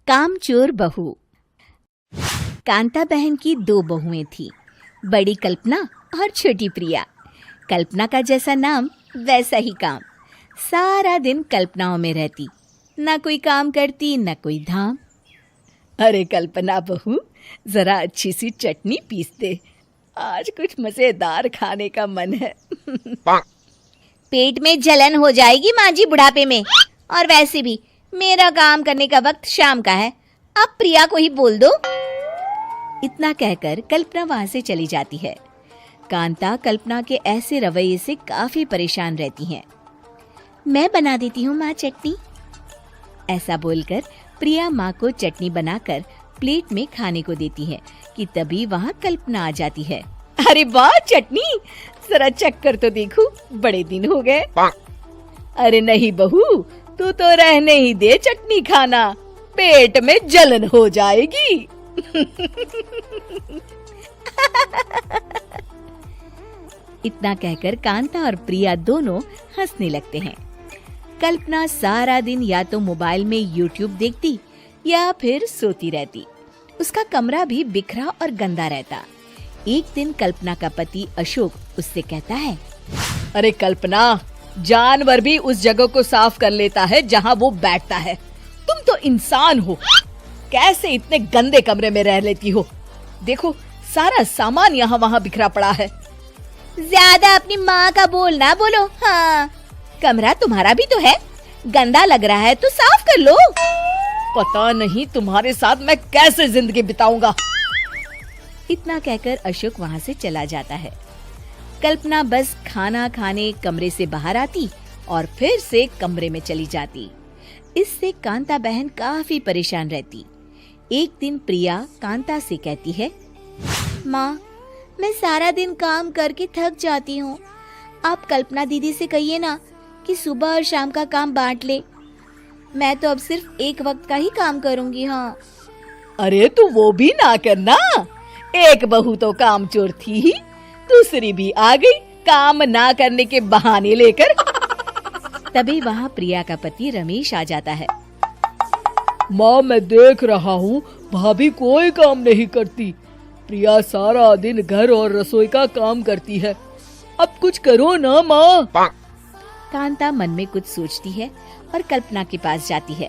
कामचोर बहू। कांता बहन की 2 बहुएं थीं, बड़ी कल्पना और छोटी प्रिया। कल्पना का जैसा नाम वैसा ही काम। सारा दिन कल्पनाओं में रहती, ना कोई काम करती न कोई धाम। अरे कल्पना बहू, जरा अच्छी सी चटनी पीस दे, आज कुछ मजेदार खाने का मन है। पेट में जलन हो जाएगी माँ जी बुढ़ापे में, और वैसे भी मेरा काम करने का वक्त शाम का है, अब प्रिया को ही बोल दो। इतना कहकर कल्पना वहां से चली जाती है। कांता कल्पना के ऐसे रवैये से काफी परेशान रहती हैं। मैं बना देती हूँ माँ चटनी। ऐसा बोलकर प्रिया माँ को चटनी बनाकर प्लेट में खाने को देती है कि तभी वहाँ कल्पना आ जाती है। अरे वाह चटनी, जरा चख कर तो देखूं, बड़े दिन हो गए। अरे नहीं बहू, तू तो रहने ही दे चटनी खाना, पेट में जलन हो जाएगी। इतना कहकर कांता और प्रिया दोनों हंसने लगते हैं। कल्पना सारा दिन या तो मोबाइल में यूट्यूब देखती या फिर सोती रहती। उसका कमरा भी बिखरा और गंदा रहता। एक दिन कल्पना का पति अशोक उससे कहता है, अरे कल्पना, जानवर भी उस जगह को साफ कर लेता है जहाँ वो बैठता है, तुम तो इंसान हो, कैसे इतने गंदे कमरे में रह लेती हो? देखो सारा सामान यहाँ वहाँ बिखरा पड़ा है। ज्यादा अपनी माँ का बोल ना बोलो। हाँ, कमरा तुम्हारा भी तो है, गंदा लग रहा है तो साफ कर लो। पता नहीं तुम्हारे साथ मैं कैसे जिंदगी बिताऊंगा। इतना कहकर अशोक वहाँ से चला जाता है। कल्पना बस खाना खाने कमरे से बाहर आती और फिर से कमरे में चली जाती। इससे कांता बहन काफी परेशान रहती। एक दिन प्रिया कांता से कहती है, माँ, मैं सारा दिन काम करके थक जाती हूँ, आप कल्पना दीदी से कहिए ना कि सुबह और शाम का काम बांट ले। मैं तो अब सिर्फ एक वक्त का ही काम करूँगी। हाँ। अरे तू वो भी ना करना, एक बहू तो कामचोर थी ही, दूसरी भी आ गई काम ना करने के बहाने लेकर। तभी वहाँ प्रिया का पति रमेश आ जाता है। माँ, मैं देख रहा हूँ भाभी कोई काम नहीं करती, प्रिया सारा दिन घर और रसोई का काम करती है, अब कुछ करो ना माँ। कांता मन में कुछ सोचती है और कल्पना के पास जाती है।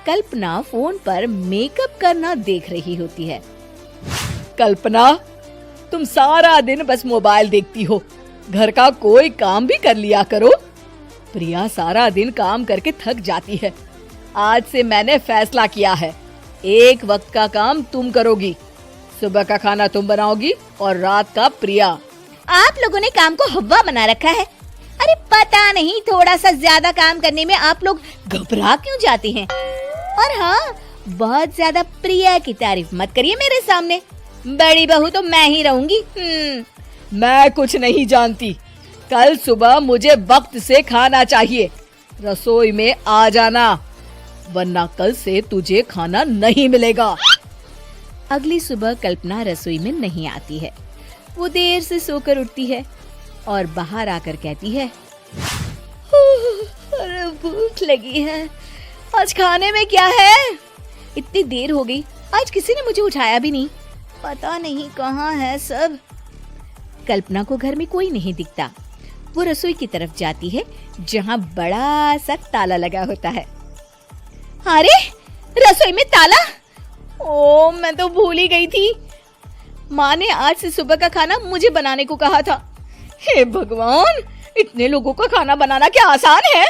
कल्पना फोन पर मेकअप करना देख रही होती है। कल्पना, तुम सारा दिन बस मोबाइल देखती हो, घर का कोई काम भी कर लिया करो। प्रिया सारा दिन काम करके थक जाती है। आज से मैंने फैसला किया है, एक वक्त का काम तुम करोगी, सुबह का खाना तुम बनाओगी और रात का प्रिया। आप लोगों ने काम को हवा बना रखा है। अरे पता नहीं थोड़ा सा ज्यादा काम करने में आप लोग घबरा क्यों जाते हैं। और हाँ, बहुत ज्यादा प्रिया की तारीफ मत करिए मेरे सामने, बड़ी बहू तो मैं ही रहूंगी। मैं कुछ नहीं जानती, कल सुबह मुझे वक्त से खाना चाहिए, रसोई में आ जाना, वरना कल से तुझे खाना नहीं मिलेगा। अगली सुबह कल्पना रसोई में नहीं आती है। वो देर से सोकर उठती है और बाहर आकर कहती है, अरे भूख लगी है, आज खाने में क्या है? इतनी देर हो गई, आज किसी ने मुझे उठाया भी नहीं, पता नहीं कहाँ है सब। कल्पना को घर में कोई नहीं दिखता। वो रसोई की तरफ जाती है जहाँ बड़ा सा ताला लगा होता है। अरे रसोई में ताला? ओ, मैं तो भूल ही गई थी। माँ ने आज से सुबह का खाना मुझे बनाने को कहा था। हे भगवान, इतने लोगों का खाना बनाना क्या आसान है?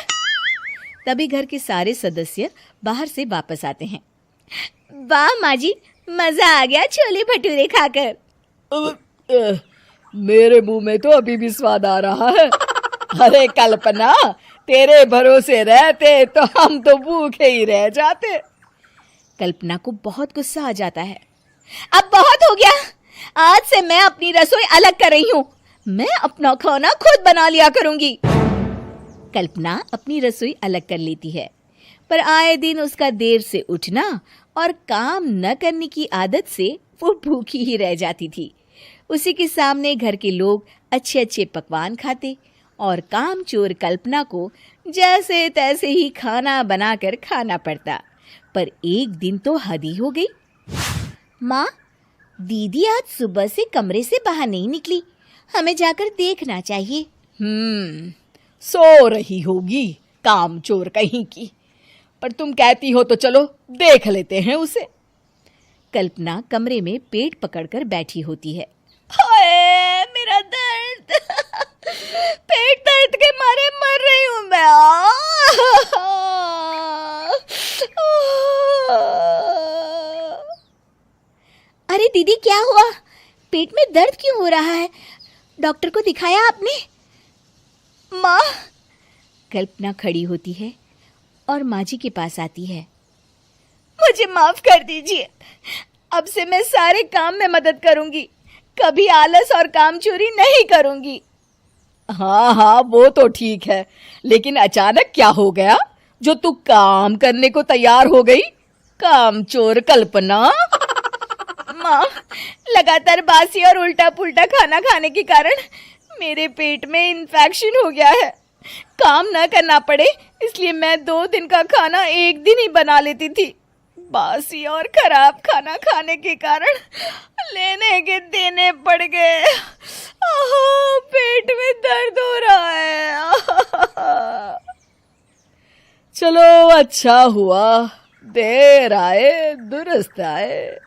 तभी घर के सारे सदस्य बाहर से वापस आते हैं। वाह माँ जी, मजा आ गया छोले भटूरे खाकर। मेरे मुंह में तो अभी भी स्वाद आ रहा है। अरे कल्पना, तेरे भरोसे रहते तो हम तो भूखे ही रह जाते। कल्पना को बहुत गुस्सा आ जाता है। अब बहुत हो गया, आज से मैं अपनी रसोई अलग कर रही हूँ, मैं अपना खाना खुद बना लिया करूंगी। कल्पना अपनी रसोई अलग कर लेती है, पर आए दिन उसका देर से उठना और काम न करने की आदत से वो भूखी ही रह जाती थी। उसी के सामने घर के लोग अच्छे अच्छे पकवान खाते और कामचोर कल्पना को जैसे तैसे ही खाना बनाकर खाना पड़ता। पर एक दिन तो हद ही हो गई। माँ, दीदी आज सुबह से कमरे से बाहर नहीं निकली, हमें जाकर देखना चाहिए। सो रही होगी कामचोर कहीं की, पर तुम कहती हो तो चलो देख लेते हैं उसे। कल्पना कमरे में पेट पकड़कर बैठी होती है। हाय मेरा दर्द, पेट दर्द के मारे मर रही हूँ मैं। अरे दीदी, क्या हुआ? पेट में दर्द क्यों हो रहा है? डॉक्टर को दिखाया आपने? माँ। कल्पना खड़ी होती है और माँ जी के पास आती है। मुझे माफ कर दीजिए, अब से मैं सारे काम में मदद करूंगी, कभी आलस और काम चोरी नहीं करूंगी। हाँ वो तो ठीक है, लेकिन अचानक क्या हो गया जो तू काम करने को तैयार हो गई? कामचोर कल्पना। माँ, लगातार बासी और उल्टा पुल्टा खाना खाने के कारण मेरे पेट में इन्फेक्शन हो गया है। काम न करना पड़े इसलिए मैं 2 दिन का खाना एक दिन ही बना लेती थी। बासी और खराब खाना खाने के कारण लेने के देने पड़ गए। पेट में दर्द हो रहा है। चलो अच्छा हुआ, देर आए दुरुस्त आए।